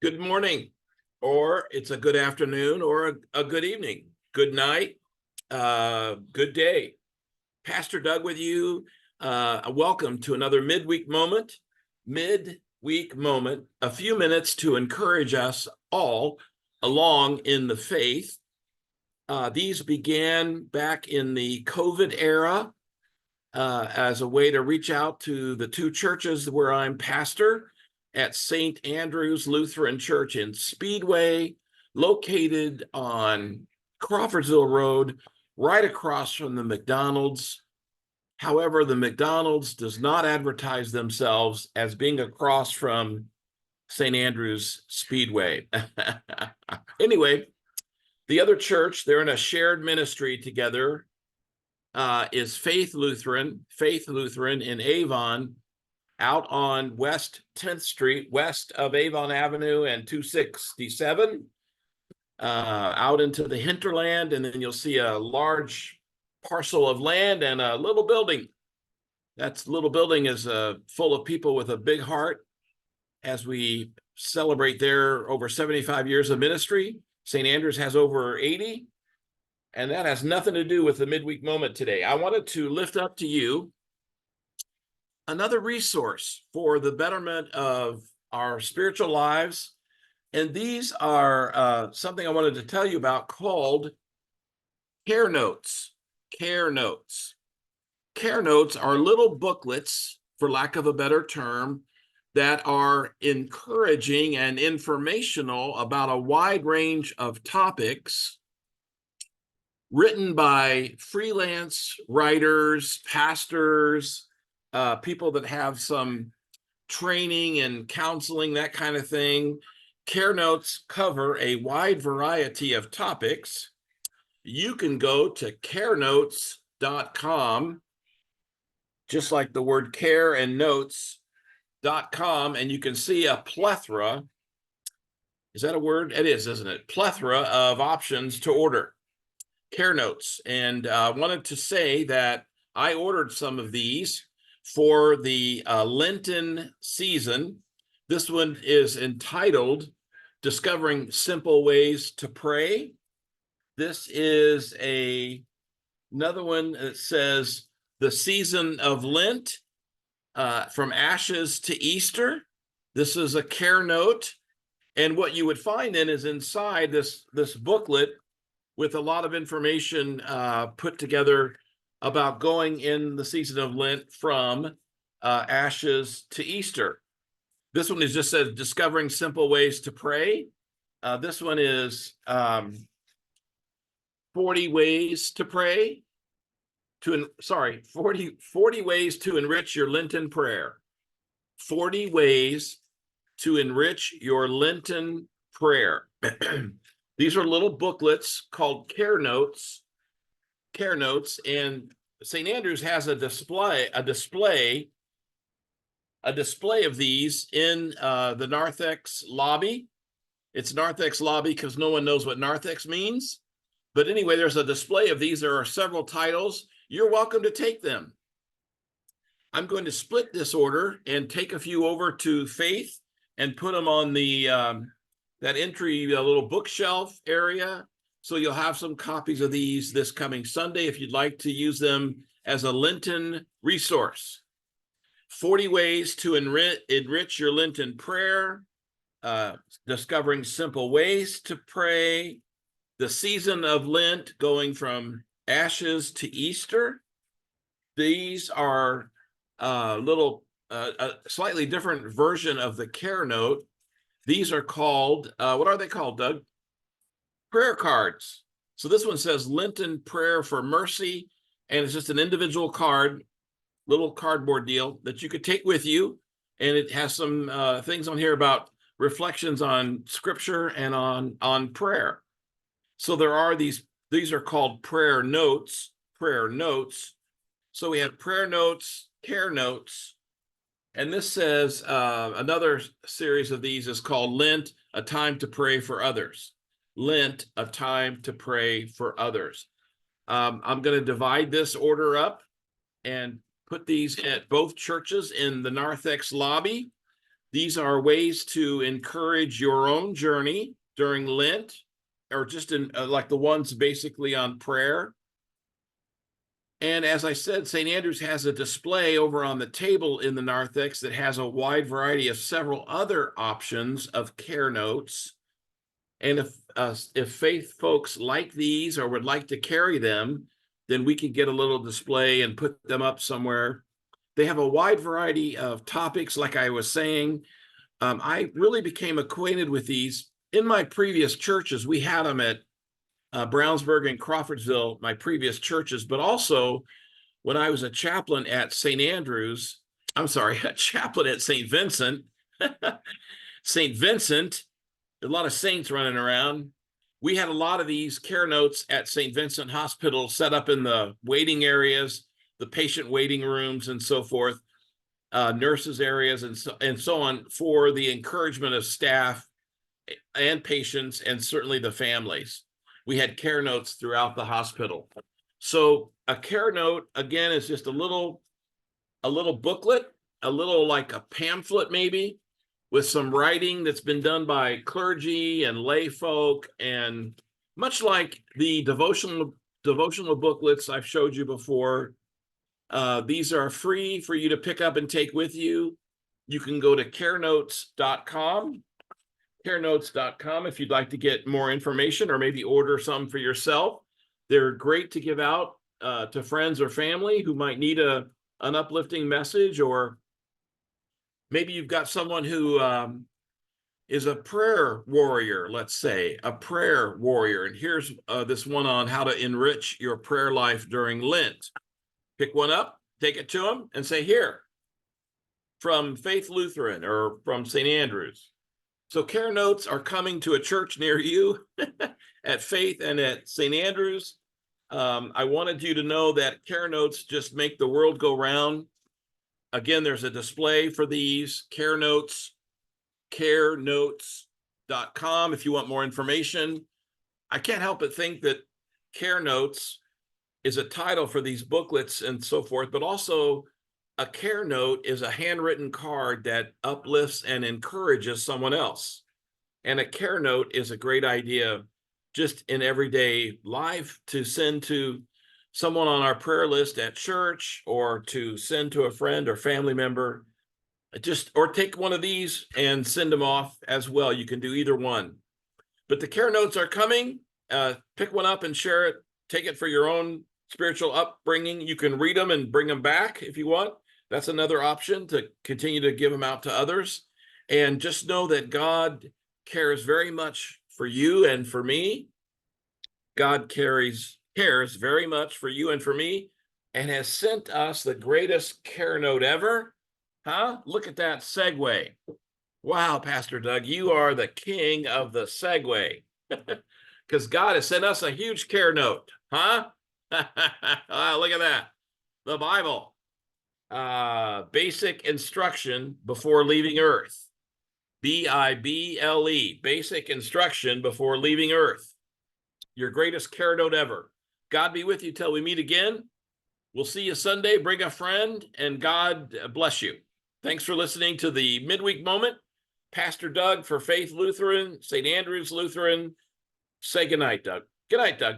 Good morning, or it's a good afternoon, or a good evening, good night, good day. Pastor Doug with you. Welcome to another midweek moment. Midweek moment, a few minutes to encourage us all along in the faith. These began back in the COVID era as a way to reach out to the two churches where I'm pastor at St. Andrew's Lutheran Church in Speedway, located on Crawfordsville Road, right across from the McDonald's. However, the McDonald's does not advertise themselves as being across from St. Andrew's Speedway. Anyway, the other church, they're in a shared ministry together, is Faith Lutheran in Avon, out on West 10th Street, west of Avon Avenue and 267, out into the hinterland, and then you'll see a large parcel of land and a little building. That little building is full of people with a big heart as we celebrate their over 75 years of ministry. St. Andrews has over 80, and that has nothing to do with the midweek moment today. I wanted to lift up to you another resource for the betterment of our spiritual lives. And these are something I wanted to tell you about called Care Notes. Care Notes. Care Notes are little booklets, for lack of a better term, that are encouraging and informational about a wide range of topics, written by freelance writers, pastors, people that have some training and counseling, that kind of thing. Care Notes cover a wide variety of topics. You can go to carenotes.com, just like the word care and notes.com, and you can see a plethora. Is that a word? It is, isn't it? Plethora of options to order. Care Notes. And I wanted to say that I ordered some of these for the Lenten season. This one is entitled Discovering Simple Ways to Pray. This is another one that says The Season of Lent, from Ashes to Easter. This is a care note. And what you would find then is inside this booklet with a lot of information put together about going in the season of Lent from Ashes to Easter. This one is just said Discovering Simple Ways to Pray. This one is 40 ways to pray. 40 ways to enrich your Lenten prayer. 40 ways to enrich your Lenten prayer. These are little booklets called Care Notes, and St. Andrews has a display of these in the narthex lobby. It's narthex lobby because no one knows what narthex means. But anyway, there's a display of these. There are several titles. You're welcome to take them. I'm going to split this order and take a few over to Faith and put them on the that entry little bookshelf area. So you'll have some copies of these this coming Sunday if you'd like to use them as a Lenten resource. 40 ways to enrich your Lenten prayer, discovering simple ways to pray, the season of Lent going from Ashes to Easter. These are a slightly different version of the care note. These are called, what are they called, Doug? Prayer cards. So this one says Lenten Prayer for Mercy, and it's just an individual card, little cardboard deal that you could take with you. And it has some things on here about reflections on scripture and on prayer. So there are these are called prayer notes. So we have prayer notes, care notes, and this says another series of these is called Lent, a time to pray for others. Lent, a time to pray for others. I'm going to divide this order up and put these at both churches in the narthex lobby. These are ways to encourage your own journey during Lent, or just in like the ones basically on prayer. And as I said, St. Andrews has a display over on the table in the narthex that has a wide variety of several other options of care notes. And if faith folks like these or would like to carry them, then we could get a little display and put them up somewhere. They have a wide variety of topics, like I was saying. I really became acquainted with these in my previous churches. We had them at Brownsburg and Crawfordsville, my previous churches, but also when I was a chaplain at St. Andrews, I'm sorry, a chaplain at St. Vincent, St. Vincent, a lot of saints running around. We had a lot of these care notes at St. Vincent Hospital set up in the waiting areas, the patient waiting rooms and so forth, nurses areas and so on, for the encouragement of staff and patients and certainly the families. We had care notes throughout the hospital. So a care note, again, is just a little booklet, a little like a pamphlet maybe, with some writing that's been done by clergy and lay folk, and much like the devotional booklets I've showed you before. These are free for you to pick up and take with you. You can go to carenotes.com if you'd like to get more information or maybe order some for yourself. They're great to give out to friends or family who might need an uplifting message, or maybe you've got someone who is a prayer warrior, let's say, a prayer warrior. And here's this one on how to enrich your prayer life during Lent. Pick one up, take it to them, and say, here, from Faith Lutheran or from St. Andrews. So care notes are coming to a church near you at Faith and at St. Andrews. I wanted you to know that care notes just make the world go round. Again, there's a display for these care notes, carenotes.com if you want more information. I can't help but think that care notes is a title for these booklets and so forth, but also a care note is a handwritten card that uplifts and encourages someone else. And a care note is a great idea just in everyday life to send to someone on our prayer list at church, or to send to a friend or family member. Or take one of these and send them off as well. You can do either one. But the care notes are coming. Pick one up and share it. Take it for your own spiritual upbringing. You can read them and bring them back if you want. That's another option, to continue to give them out to others. And just know that God cares very much for you and for me. God cares very much for you and for me, and has sent us the greatest care note ever. Look at that segue. Wow, Pastor Doug, you are the king of the segue. Because God has sent us a huge care note. Look at that. The Bible. Basic instruction before leaving Earth. Bible. Basic instruction before leaving Earth. Your greatest care note ever. God be with you till we meet again. We'll see you Sunday. Bring a friend, and God bless you. Thanks for listening to the Midweek Moment. Pastor Doug for Faith Lutheran, St. Andrews Lutheran. Say goodnight, Doug. Good night, Doug.